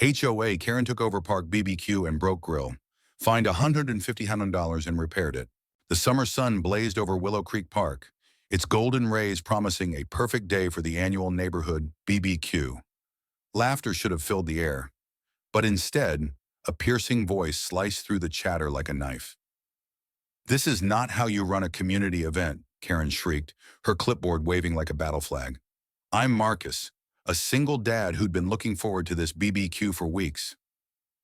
HOA Karen took over Park BBQ and broke grill, fined $150 and repaired it. The summer sun blazed over Willow Creek Park, its golden rays promising a perfect day for the annual neighborhood BBQ. Laughter should have filled the air, but instead, a piercing voice sliced through the chatter like a knife. "This is not how you run a community event," Karen shrieked, her clipboard waving like a battle flag. "I'm Marcus, a single dad who'd been looking forward to this BBQ for weeks.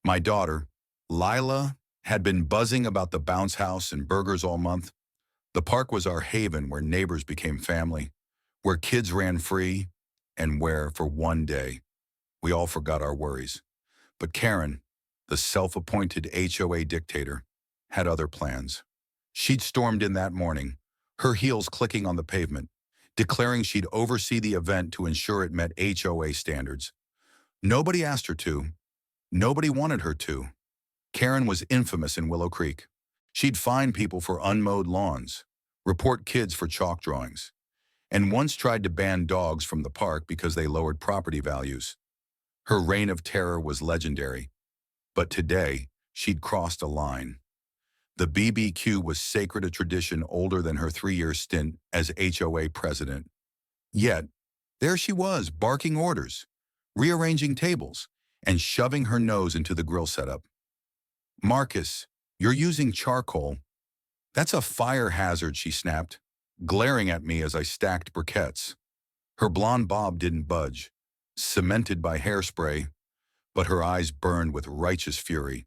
My daughter, Lila, had been buzzing about the bounce house and burgers all month. The park was our haven where neighbors became family, where kids ran free, and where, for one day, we all forgot our worries. But Karen, the self-appointed HOA dictator, had other plans. She'd stormed in that morning, her heels clicking on the pavement, declaring she'd oversee the event to ensure it met HOA standards. Nobody asked her to. Nobody wanted her to. Karen was infamous in Willow Creek. She'd fine people for unmowed lawns, report kids for chalk drawings, and once tried to ban dogs from the park because they lowered property values. Her reign of terror was legendary, but today she'd crossed a line. The BBQ was sacred, a tradition older than her 3-year stint as HOA president. Yet, there she was, barking orders, rearranging tables, and shoving her nose into the grill setup. "Marcus, you're using charcoal. That's a fire hazard," she snapped, glaring at me as I stacked briquettes. Her blonde bob didn't budge, cemented by hairspray, but her eyes burned with righteous fury.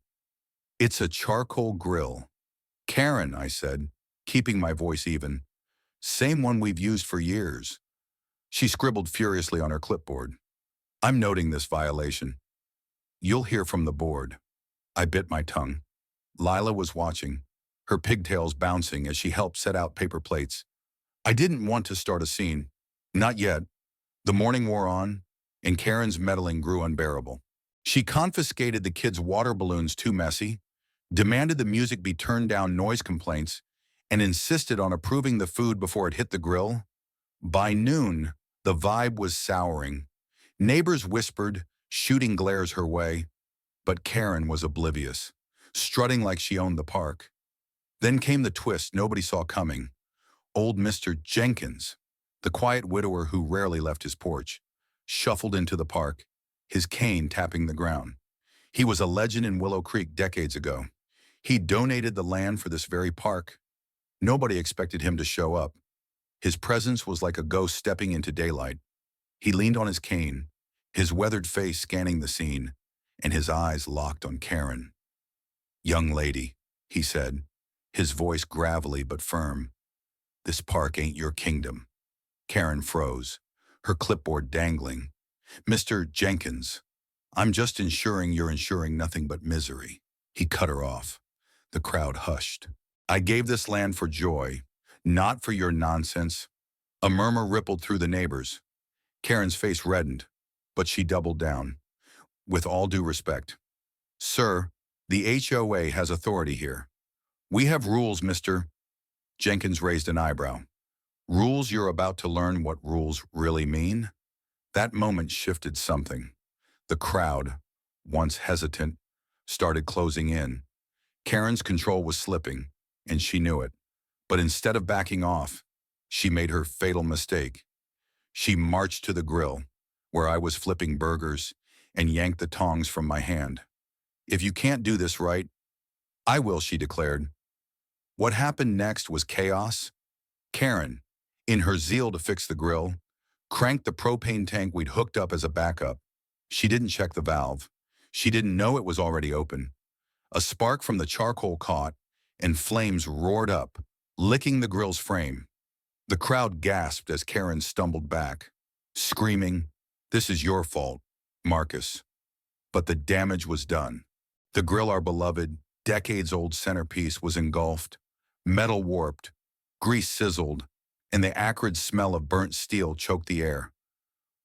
"It's a charcoal grill." "Karen," I said, keeping my voice even. "Same one we've used for years." She scribbled furiously on her clipboard. "I'm noting this violation. You'll hear from the board." I bit my tongue. Lila was watching, her pigtails bouncing as she helped set out paper plates. I didn't want to start a scene. Not yet. The morning wore on, and Karen's meddling grew unbearable. She confiscated the kids' water balloons too messy, demanded the music be turned down, noise complaints, and insisted on approving the food before it hit the grill. By noon, the vibe was souring. Neighbors whispered, shooting glares her way, but Karen was oblivious, strutting like she owned the park. Then came the twist nobody saw coming. Old Mr. Jenkins, the quiet widower who rarely left his porch, shuffled into the park, his cane tapping the ground. He was a legend in Willow Creek decades ago. He donated the land for this very park. Nobody expected him to show up. His presence was like a ghost stepping into daylight. He leaned on his cane, his weathered face scanning the scene, and his eyes locked on Karen. "Young lady," he said, his voice gravelly but firm, "this park ain't your kingdom." Karen froze, her clipboard dangling. "Mr. Jenkins, I'm just ensuring you're ensuring nothing but misery." He cut her off. The crowd hushed. "I gave this land for joy, not for your nonsense." A murmur rippled through the neighbors. Karen's face reddened, but she doubled down. "With all due respect, sir, the HOA has authority here. We have rules, Mr." Jenkins raised an eyebrow. "Rules? You're about to learn what rules really mean?" That moment shifted something. The crowd, once hesitant, started closing in. Karen's control was slipping, and she knew it. But instead of backing off, she made her fatal mistake. She marched to the grill, where I was flipping burgers, and yanked the tongs from my hand. "If you can't do this right, I will," she declared. What happened next was chaos. Karen, in her zeal to fix the grill, cranked the propane tank we'd hooked up as a backup. She didn't check the valve. She didn't know it was already open. A spark from the charcoal caught, and flames roared up, licking the grill's frame. The crowd gasped as Karen stumbled back, screaming, "This is your fault, Marcus." But the damage was done. The grill, our beloved, decades-old centerpiece, was engulfed, metal warped, grease sizzled, and the acrid smell of burnt steel choked the air.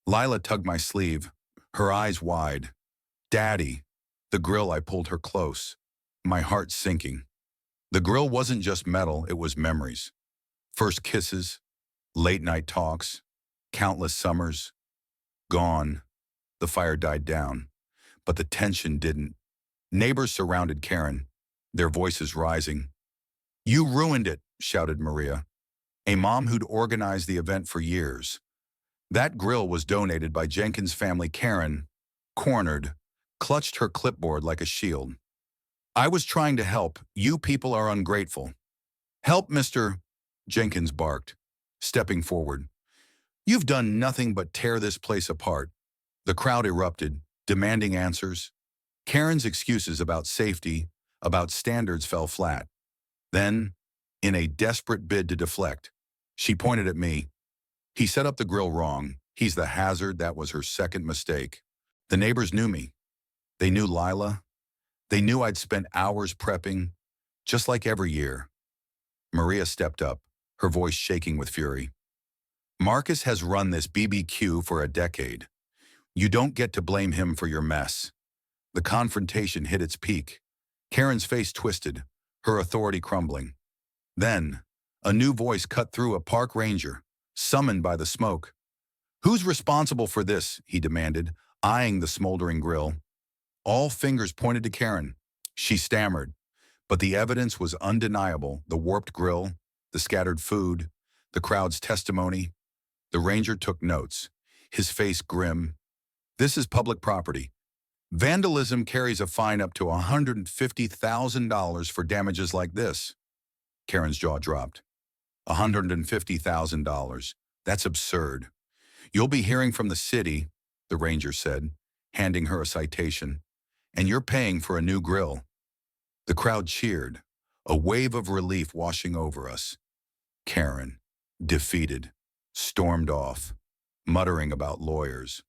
Lila tugged my sleeve, her eyes wide. "Daddy." The grill, I pulled her close, my heart sinking. The grill wasn't just metal, it was memories. First kisses, late-night talks, countless summers. Gone. The fire died down. but the tension didn't. Neighbors surrounded Karen, their voices rising. "You ruined it," shouted Maria, a mom who'd organized the event for years. That grill was donated by Jenkins' family. Karen, cornered, clutched her clipboard like a shield. "I was trying to help. You people are ungrateful." "Help, Mr. Jenkins barked, stepping forward. "You've done nothing but tear this place apart." The crowd erupted, demanding answers. Karen's excuses about safety, about standards fell flat. Then, in a desperate bid to deflect, she pointed at me. "He set up the grill wrong. He's the hazard." That was her second mistake. The neighbors knew me. They knew Lila. They knew I'd spent hours prepping, just like every year. Maria stepped up, her voice shaking with fury. "Marcus has run this BBQ for a decade. You don't get to blame him for your mess." The confrontation hit its peak. Karen's face twisted, her authority crumbling. Then, a new voice cut through, a park ranger, summoned by the smoke. "Who's responsible for this?" he demanded, eyeing the smoldering grill. All fingers pointed to Karen. She stammered, but the evidence was undeniable: the warped grill, the scattered food, the crowd's testimony. The ranger took notes, his face grim. "This is public property. Vandalism carries a fine up to $150,000 for damages like this." Karen's jaw dropped. $150,000. That's absurd. "You'll be hearing from the city," the ranger said, handing her a citation. "And you're paying for a new grill." The crowd cheered, a wave of relief washing over us. Karen, defeated, stormed off, muttering about lawyers.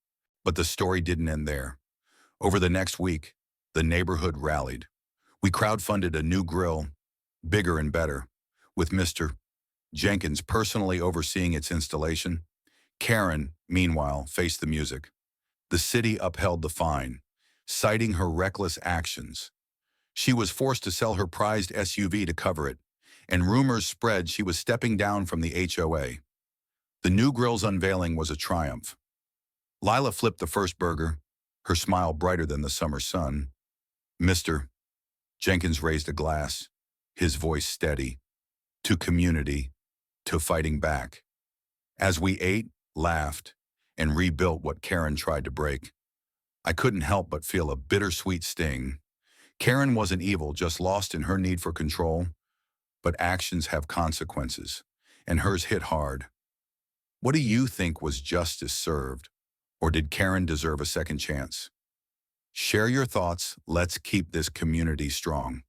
But the story didn't end there. Over the next week, the neighborhood rallied. We crowdfunded a new grill, bigger and better, with Mr. Jenkins personally overseeing its installation. Karen, meanwhile, faced the music. The city upheld the fine, citing her reckless actions. She was forced to sell her prized SUV to cover it, and rumors spread she was stepping down from the HOA. The new grill's unveiling was a triumph. Lila flipped the first burger, her smile brighter than the summer sun. "Mr. Jenkins raised a glass, his voice steady. "To community, to fighting back." As we ate, laughed, and rebuilt what Karen tried to break, I couldn't help but feel a bittersweet sting. Karen wasn't evil, just lost in her need for control. But actions have consequences, and hers hit hard. What do you think? Was justice served, or did Karen deserve a second chance? Share your thoughts. Let's keep this community strong.